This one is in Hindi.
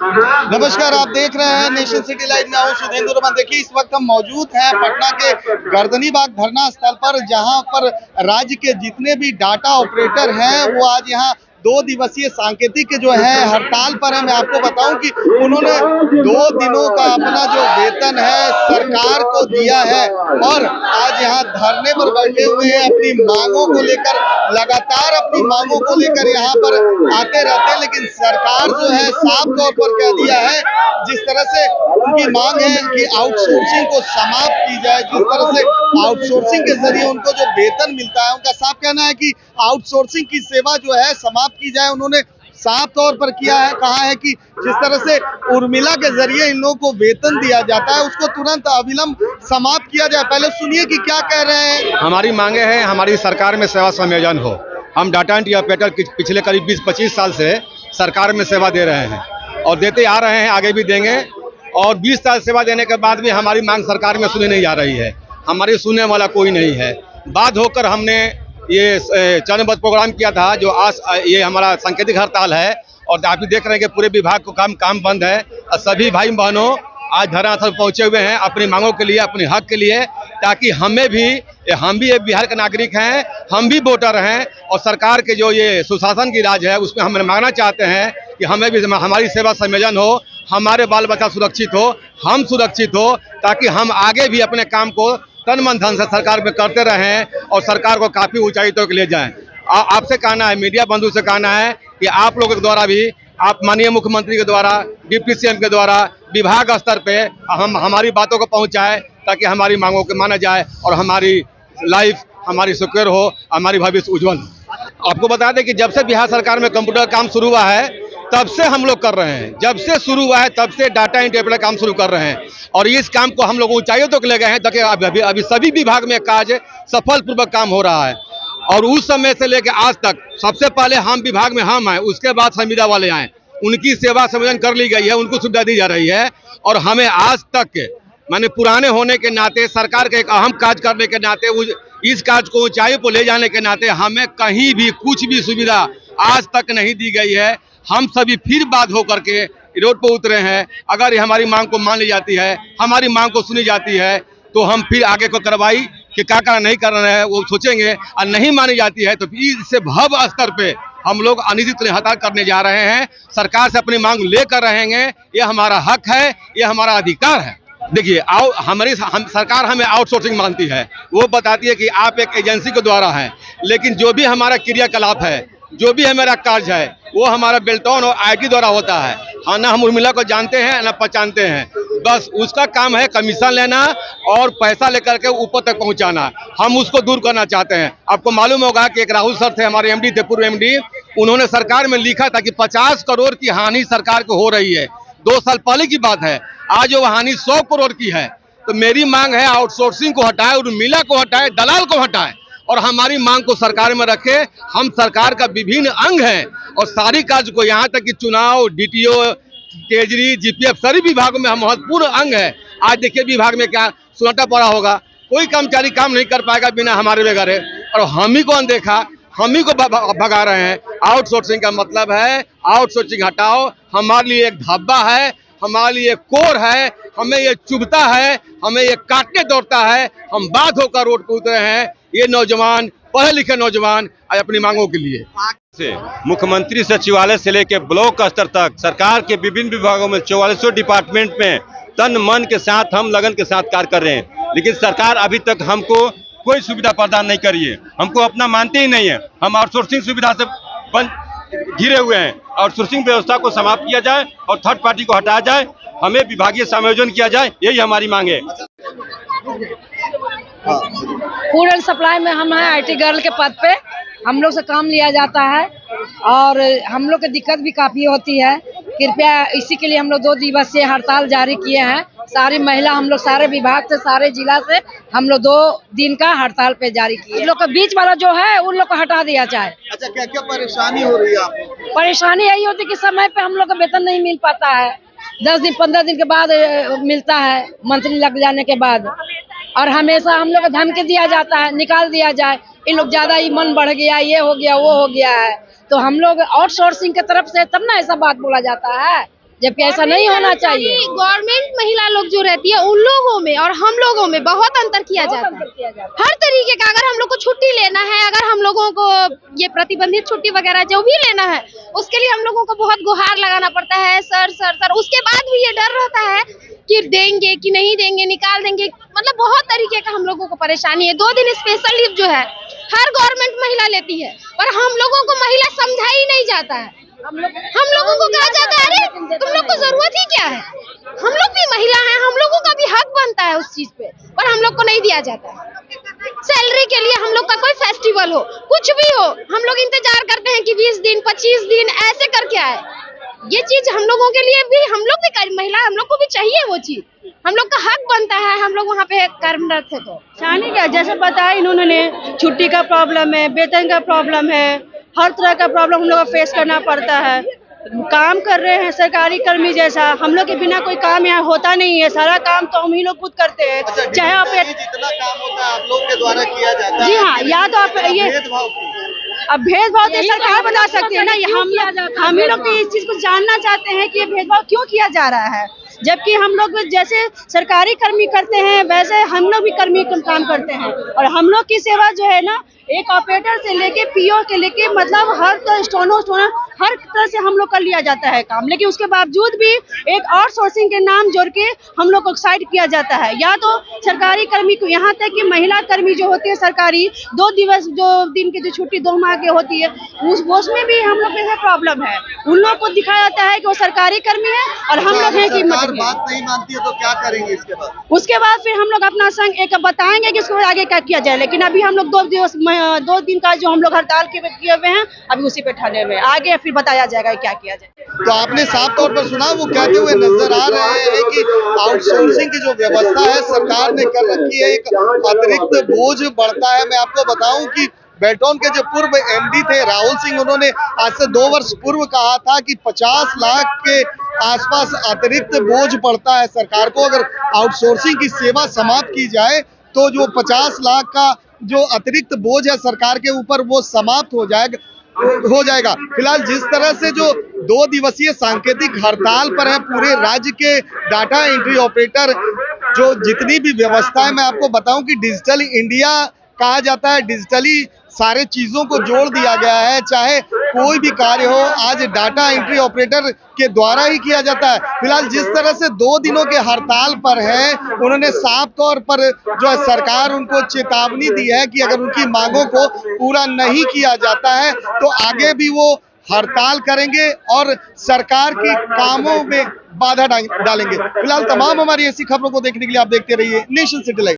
नमस्कार, आप देख रहे हैं नेशन सिटी लाइव में। हूं सुधेंद्र रमन। देखिए, इस वक्त हम मौजूद हैं पटना के गर्दनी बाग धरना स्थल पर, जहां पर राज्य के जितने भी डाटा ऑपरेटर हैं वो आज यहां 2 दिवसीय सांकेतिक जो है हड़ताल पर है। मैं आपको बताऊं कि उन्होंने 2 दिनों का अपना जो वेतन है सरकार को दिया है और आज यहाँ धरने पर बैठे हुए हैं। अपनी मांगों को लेकर लगातार अपनी मांगों को लेकर यहाँ पर आते रहते हैं, लेकिन सरकार जो है साफ तौर पर कह दिया है, जिस तरह से उनकी मांग है कि आउटसोर्सिंग को समाप्त की जाए। जिस तरह से आउटसोर्सिंग के जरिए उनको जो वेतन मिलता है, उनका साफ कहना है कि आउटसोर्सिंग की सेवा जो है समाप्त की जाए। उन्होंने साफ तौर पर कहा है कि जिस तरह से उर्मिला के जरिए इन लोगों को वेतन दिया जाता है, उसको तुरंत अविलंब समाप्त किया जाए। पहले सुनिए कि क्या कह रहे हैं। हमारी मांगे हैं, हमारी सरकार में सेवा संयोजन हो। हम डाटा एंट्री ऑपरेटर पिछले करीब 20-25 साल से सरकार में सेवा दे रहे हैं और देते आ रहे हैं, आगे भी देंगे। और 20 साल सेवा देने के बाद भी हमारी मांग सरकार में सुनी नहीं जा रही है। हमारी सुनने वाला कोई नहीं है। बात होकर हमने ये चरणबद्ध प्रोग्राम किया था, जो आज ये हमारा सांकेतिक हड़ताल है। और आप भी देख रहे हैं कि पूरे विभाग को काम बंद है और सभी भाई बहनों आज धरना स्थल पहुंचे हुए हैं अपनी मांगों के लिए, अपने हक के लिए, ताकि हम भी एक बिहार के नागरिक हैं, हम भी वोटर हैं और सरकार के जो ये सुशासन की राज है उसमें हम मांगना चाहते हैं कि हमें भी हमारी सेवा संयोजन हो, हमारे बाल बच्चा सुरक्षित हो, हम सुरक्षित हो, ताकि हम आगे भी अपने काम को तन मन धन से सरकार में करते रहें और सरकार को काफी ऊंचाई तक ले जाएं। आपसे कहना है, मीडिया बंधु से कहना है कि आप लोगों के द्वारा भी, आप माननीय मुख्यमंत्री के द्वारा, डिप्टी सीएम के द्वारा विभाग स्तर पे हमारी बातों को पहुंचाएं, ताकि हमारी मांगों को माना जाए और हमारी लाइफ हमारी सिक्योर हो, हमारी भविष्य उज्जवल हो। आपको बता दें कि जब से बिहार सरकार में कंप्यूटर काम शुरू हुआ है तब से हम लोग कर रहे हैं। जब से शुरू हुआ है तब से डाटा एंट्री ऑपरेटर काम शुरू कर रहे हैं और इस काम को हम लोग ऊंचाइयों तक ले गए हैं, ताकि अभी सभी विभाग में काज सफलपूर्वक काम हो रहा है। और उस समय से लेकर आज तक सबसे पहले हम विभाग में हम आए, उसके बाद संविदा वाले आए, उनकी सेवा संयोजन कर ली गई है, उनको सुविधा दी जा रही है। और हमें आज तक माने पुराने होने के नाते, सरकार के एक अहम काज करने के नाते, इस काज को ऊंचाई पर ले जाने के नाते हमें कहीं भी कुछ भी सुविधा आज तक नहीं दी गई है। हम सभी फिर बात होकर के रोड पर उतरे हैं। अगर ये हमारी मांग को मान ली जाती है, हमारी मांग को सुनी जाती है, तो हम फिर आगे को कार्रवाई कि क्या नहीं कर रहे हैं वो सोचेंगे। और नहीं मानी जाती है तो इससे भव्य स्तर पे हम लोग अनिश्चित हड़ताल करने जा रहे हैं। सरकार से अपनी मांग लेकर रहेंगे। ये हमारा हक है, ये हमारा अधिकार है। देखिए, सरकार हमें आउटसोर्सिंग मानती है। वो बताती है कि आप एक एजेंसी के द्वारा हैं, लेकिन जो भी हमारा क्रियाकलाप है, जो भी हमारा कार्य है, वो हमारा बेल्टॉन और आईटी द्वारा होता है। हाँ, ना हम उर्मिला को जानते हैं ना पहचानते हैं, बस उसका काम है कमीशन लेना और पैसा लेकर के ऊपर तक पहुंचाना। हम उसको दूर करना चाहते हैं। आपको मालूम होगा कि एक राहुल सर थे, हमारे एमडी थे, पूर्व एमडी, उन्होंने सरकार में लिखा था कि 50 करोड़ की हानि सरकार को हो रही है। 2 साल पहले की बात है। आज वो हानि 100 करोड़ की है। तो मेरी मांग है आउटसोर्सिंग को हटाए, उर्मिला को हटाए, दलाल को हटाए और हमारी मांग को सरकार में रखे। हम सरकार का विभिन्न अंग हैं और सारी कार्य को, यहाँ तक कि चुनाव, डीटीओ, केजरी, जीपीएफ, सभी विभागों में हम महत्वपूर्ण अंग है। आज देखिए विभाग में क्या सुनाटा पड़ा होगा, कोई कर्मचारी काम नहीं कर पाएगा बिना हमारे बगैर, और हम ही को अनदेखा, हम ही को भगा रहे हैं। आउटसोर्सिंग का मतलब है आउटसोर्सिंग हटाओ। हमारे लिए एक धब्बा है, हमारे लिए कोर है, हमें ये चुभता है, हमें ये काटने दौड़ता है। हम बात होकर रोड पर उतरे हैं। ये नौजवान, पढ़े लिखे नौजवान आज अपनी मांगों के लिए से मुख्यमंत्री सचिवालय से लेकर ब्लॉक स्तर तक सरकार के विभिन्न विभागों में 4400 डिपार्टमेंट में तन मन के साथ, हम लगन के साथ कार्य कर रहे हैं, लेकिन सरकार अभी तक हमको कोई सुविधा प्रदान नहीं करी है। हमको अपना मानते ही नहीं है। हम आउटसोर्सिंग सुविधा से घिरे हुए हैं। आउटसोर्सिंग व्यवस्था को समाप्त किया जाए और थर्ड पार्टी को हटाया जाए, हमें विभागीय समायोजन किया जाए, यही हमारी मांग है। फूड एंड सप्लाई में हम हैं आईटी गर्ल के पद पे, हम लोग से काम लिया जाता है और हम लोग की दिक्कत भी काफ़ी होती है। कृपया इसी के लिए हम लोग 2 दिवसीय हड़ताल जारी किए हैं। सारी महिला, हम लोग सारे विभाग से, सारे जिला से हम लोग 2 दिन का हड़ताल पे जारी किए। इन लोग का बीच वाला जो है उन लोग को हटा दिया जाए। अच्छा, क्या क्या परेशानी हो रही है आपको? परेशानी यही होती है कि समय पे हम लोग का वेतन नहीं मिल पाता है। 10 दिन 15 दिन के बाद मिलता है, मंथली लग जाने के बाद। और हमेशा हम लोग को धमकी दिया जाता है, निकाल दिया जाए, इन लोग ज्यादा ही मन बढ़ गया, ये हो गया, वो हो गया है। तो हम लोग आउटसोर्सिंग की तरफ से तब ना ऐसा बात बोला जाता है। जबकि ऐसा नहीं होना चाहिए। गवर्नमेंट महिला लोग जो रहती है उन लोगों में और हम लोगों में बहुत अंतर किया जाता है। हर तरीके का, अगर हम लोग को छुट्टी लेना है, अगर हम लोगों को ये प्रतिबंधित छुट्टी वगैरह जो भी लेना है, उसके लिए हम लोगों को बहुत गुहार लगाना पड़ता है, सर सर सर। उसके बाद भी ये डर रहता है कि देंगे कि नहीं देंगे, निकाल देंगे, मतलब बहुत तरीके का हम लोगों को परेशानी है। 2 दिन स्पेशल लीव जो है हर गवर्नमेंट महिला लेती है, पर हम लोगों को महिला समझा ही नहीं जाता है। हम लोगों को कहा जाता है अरे तुम लोग को जरूरत ही क्या है, हम लोग भी महिला हैं, हम लोगों का भी हक बनता है उस चीज पे, पर हम लोग को नहीं दिया जाता है। सैलरी के लिए हम लोग का कोई फेस्टिवल हो, कुछ भी हो, हम लोग इंतजार करते हैं कि 20 दिन 25 दिन ऐसे करके आए। ये चीज हम लोगों के लिए भी, हम लोग भी महिला, हम लोग को भी चाहिए वो चीज, हम लोग का हक बनता है। हम लोग वहाँ पे कर्मरत थे। तो जाने क्या, जैसे बताया इन्होंने, छुट्टी का प्रॉब्लम है, वेतन का प्रॉब्लम है, हर तरह का प्रॉब्लम हम लोग को फेस करना पड़ता है। काम कर रहे हैं सरकारी कर्मी जैसा, हम लोग के बिना कोई काम यहाँ होता नहीं है, सारा काम तो हम ही लोग खुद करते हैं। चाहे आप जितना काम होता है आप लोग के द्वारा किया जाता है। जी हाँ, या तो आप ये अब भेदभाव तो सरकार बता सकती है ना, हम ही लोग तो इस चीज को जानना चाहते हैं कि ये भेदभाव क्यों किया जा रहा है। जबकि हम लोग जैसे सरकारी कर्मी करते हैं वैसे हम लोग भी कर्मी काम करते हैं, और हम लोग की सेवा जो है ना, एक ऑपरेटर से लेके पीओ के लेके मतलब हर स्टोनर हर तरह से हम लोग का लिया जाता है काम। लेकिन उसके बावजूद भी एक आउटसोर्सिंग के नाम जोड़ के हम लोग को साइड किया जाता है। या तो सरकारी कर्मी को, यहाँ तक कि महिला कर्मी जो होती है सरकारी, 2 दिन की जो छुट्टी 2 माह की होती है, उसमें भी हम लोग के प्रॉब्लम है। उन लोग को दिखाया जाता है कि वो सरकारी कर्मी है और हम लोग हैं कि बात नहीं मानती है तो क्या करेंगे इसके बाद? उसके बाद फिर हम लोग अपना संघ एक बताएंगे कि उसके बाद आगे क्या किया जाए। लेकिन अभी हम लोग 2 दिन का जो हम लोग हड़ताल किए हुए हैं, अभी उसी पे ठहरे हुए हैं, आगे फिर बताया जाएगा क्या किया जाए। तो आपने साफ तौर पर सुना, वो कहते हुए नजर आ रहे हैं कि आउटसोर्सिंग की जो व्यवस्था है सरकार ने कर रखी है, एक अतिरिक्त बोझ बढ़ता है। मैं आपको बताऊं कि बेल्टॉन के जो पूर्व एमडी थे राहुल सिंह, उन्होंने आज से 2 वर्ष पूर्व कहा था कि 50 लाख के आसपास अतिरिक्त बोझ पड़ता है सरकार को। अगर आउटसोर्सिंग की सेवा समाप्त की जाए तो जो 50 लाख का जो अतिरिक्त बोझ है सरकार के ऊपर वो समाप्त हो जाएगा। फिलहाल जिस तरह से जो 2 दिवसीय सांकेतिक हड़ताल पर है पूरे राज्य के डाटा एंट्री ऑपरेटर, जो जितनी भी व्यवस्था है, मैं आपको बताऊं कि डिजिटल इंडिया कहा जाता है, डिजिटली सारे चीजों को जोड़ दिया गया है। चाहे कोई भी कार्य हो आज डाटा एंट्री ऑपरेटर के द्वारा ही किया जाता है। फिलहाल जिस तरह से 2 दिनों के हड़ताल पर है, उन्होंने साफ तौर पर जो है सरकार उनको चेतावनी दी है कि अगर उनकी मांगों को पूरा नहीं किया जाता है तो आगे भी वो हड़ताल करेंगे और सरकार की कामों में बाधा डालेंगे। फिलहाल तमाम हमारी ऐसी खबरों को देखने के लिए आप देखते रहिए नेशन सिटी लाइव।